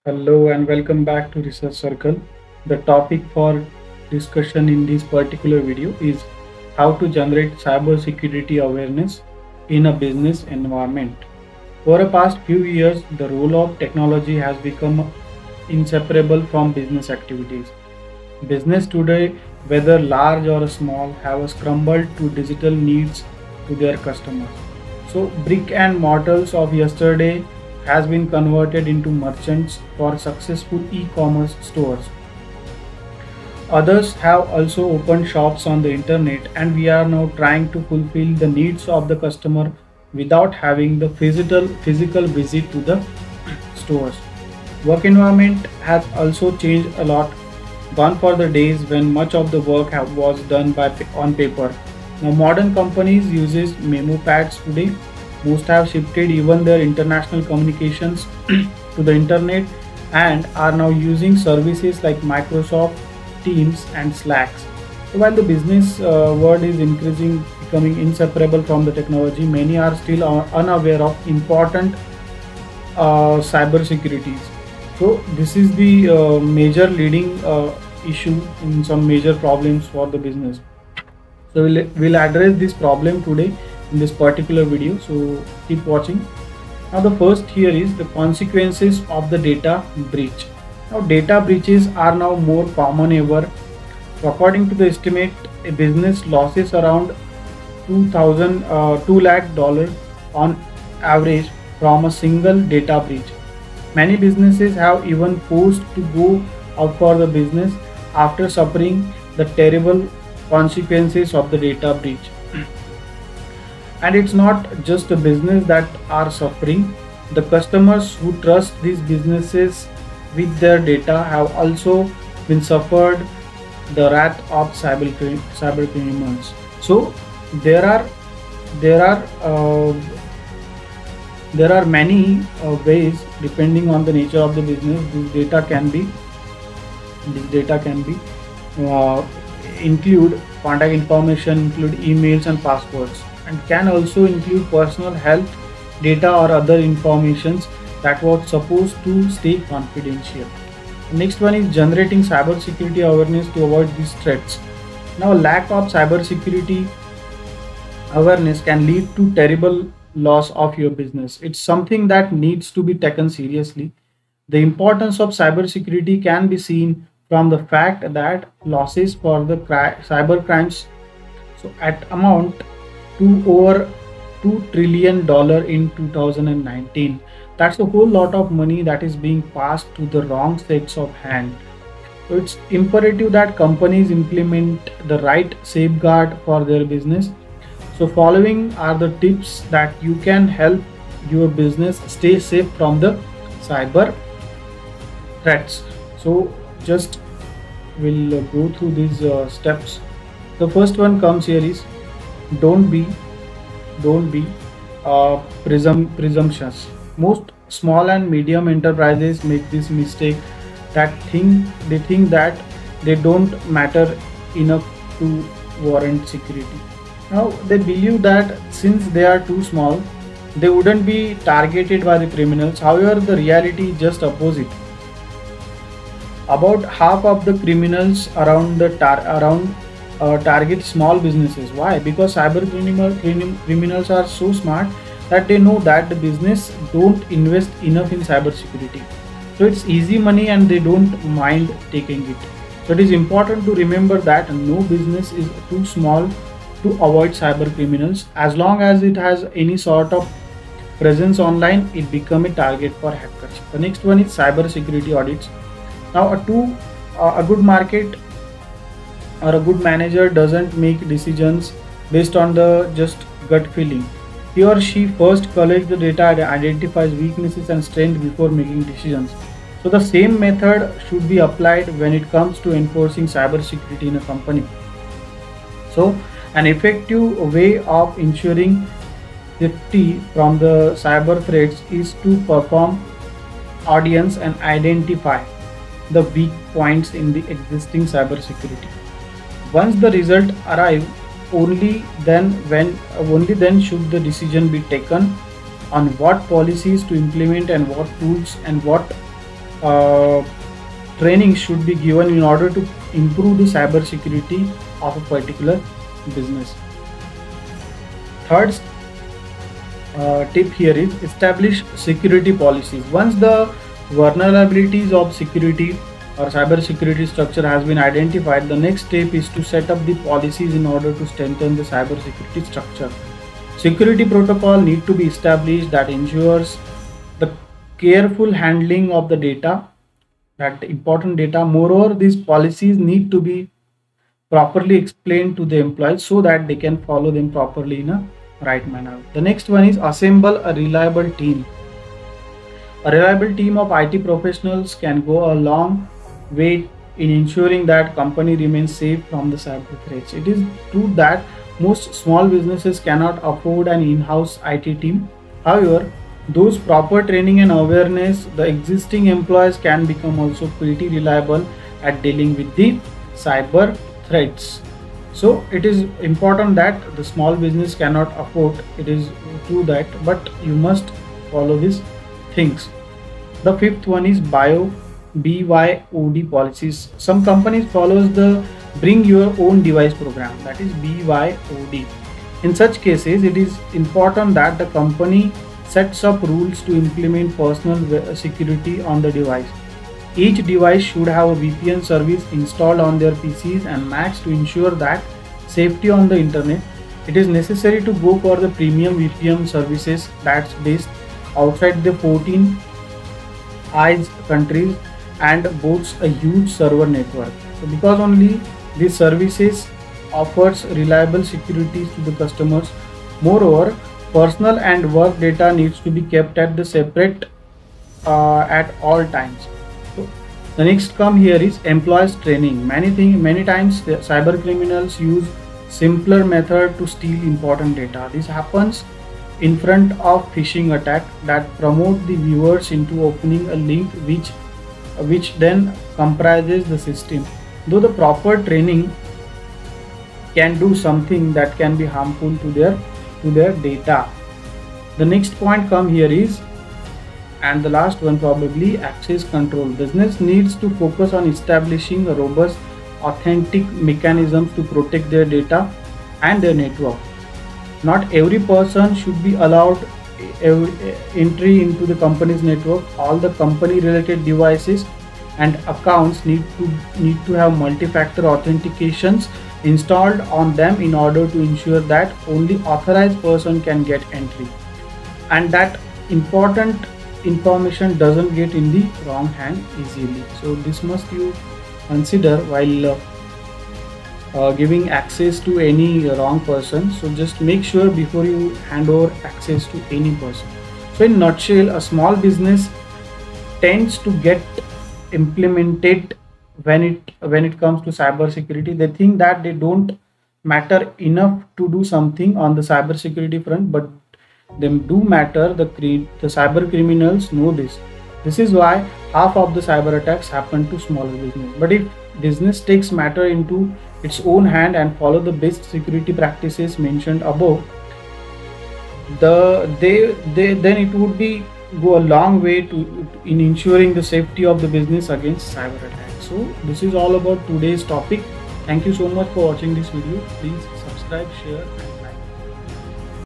Hello and welcome back to Research Circle. The topic for discussion in this particular video is how to generate cybersecurity awareness in a business environment. For the past few years, the role of technology has become inseparable from business activities. Business today, whether large or small, have scrambled to digital needs to their customers. So brick and mortars of yesterday has been converted into merchants for successful e-commerce stores. Others have also opened shops on the internet, and we are now trying to fulfill the needs of the customer without having the physical visit to the stores. Work environment has also changed a lot. Gone for the days when much of the work was done on paper. Now modern companies uses memo pads today. Most have shifted even their international communications to the internet and are now using services like Microsoft Teams and Slacks. So while the business world is increasing, becoming inseparable from the technology, many are still unaware of important cyber securities. So this is the major leading issue in some major problems for the business. So we'll address this problem today in this particular video. So keep watching. Now the first here is the consequences of the data breach. Now data breaches are now more common ever. So according to the estimate, a business losses around 2 lakh dollars on average from a single data breach. Many businesses have even forced to go out for the business after suffering the terrible consequences of the data breach. And it's not just the business that are suffering. The customers who trust these businesses with their data have also been suffered the wrath of cyber criminals. So there are there are uh, there are many ways depending on the nature of the business. This data can be uh, include contact information, include emails and passwords, and can also include personal health data or other informations that was supposed to stay confidential. Next one is generating cybersecurity awareness to avoid these threats. Now lack of cybersecurity awareness can lead to terrible loss of your business. It's something that needs to be taken seriously. The importance of cybersecurity can be seen from the fact that losses for the cyber crimes so at amount to over $2 trillion in 2019. That's a whole lot of money that is being passed to the wrong sets of hand. So it's imperative that companies implement the right safeguard for their business. So following are the tips that you can help your business stay safe from the cyber threats. So just we'll go through these steps. The first one comes here is don't be don't be presumptuous. Most small and medium enterprises make this mistake that think that they don't matter enough to warrant security. Now they believe that since they are too small, they wouldn't be targeted by the criminals. However, the reality is just opposite. About half of the criminals around target small businesses. Why? Because criminals are so smart that they know that the business don't invest enough in cybersecurity. So it's easy money and they don't mind taking it. So it is important to remember that no business is too small to avoid cyber criminals. As long as it has any sort of presence online, it become a target for hackers. The next one is cyber security audits. Now a good market or a good manager doesn't make decisions based on the just gut feeling. He or she first collects the data and identifies weaknesses and strengths before making decisions. So the same method should be applied when it comes to enforcing cybersecurity in a company. So an effective way of ensuring safety from the cyber threats is to perform audience and identify the weak points in the existing cybersecurity. Once the result arrive, only then should the decision be taken on what policies to implement and what tools and what uh, training should be given in order to improve the cyber security of a particular business. Third tip here is establish security policies. Once the vulnerabilities of security or cyber security structure has been identified, the next step is to set up the policies in order to strengthen the cyber security structure. Security protocol need to be established that ensures the careful handling of the data, that important data. Moreover, these policies need to be properly explained to the employees so that they can follow them properly in a right manner. The next one is assemble a reliable team. A reliable team of IT professionals can go a long way in ensuring that company remains safe from the cyber threats. It is true that most small businesses cannot afford an in-house IT team. However, those proper training and awareness, the existing employees can become also pretty reliable at dealing with the cyber threats. So it is important that the small business cannot afford, it is true that, but you must follow these things. The fifth one is BYOD policies. Some companies follows the bring your own device program, that is BYOD. In such cases, it is important that the company sets up rules to implement personal security on the device. Each device should have a VPN service installed on their PCs and Macs to ensure that safety on the internet. It is necessary to go for the premium VPN services that's based outside the 14 eyes countries and boasts a huge server network. So because only these services offers reliable security to the customers. Moreover, personal and work data needs to be kept at the separate at all times. So the next come here is employees training. Many times the cyber criminals use simpler method to steal important data. This happens in front of phishing attack that promote the viewers into opening a link which then comprises the system. Though the proper training can do something that can be harmful to their data. The next point come here is, and the last one probably, access control. Business needs to focus on establishing a robust authentic mechanisms to protect their data and their network. Not every person should be allowed entry into the company's network. All the company related devices and accounts need to have multi-factor authentications installed on them in order to ensure that only authorized person can get entry and that important information doesn't get in the wrong hand easily. So this must you consider while giving access to any wrong person. So just make sure before you hand over access to any person. So in nutshell, a small business tends to get implemented when it comes to cyber security. They think that they don't matter enough to do something on the cyber security front, but they do matter. The cyber criminals know this. This is why half of the cyber attacks happen to smaller business. But if business takes matter into its own hand and follow the best security practices mentioned above, then it would be go a long way in ensuring the safety of the business against cyber attacks. So this is all about today's topic. Thank you so much for watching this video. Please subscribe, share and like.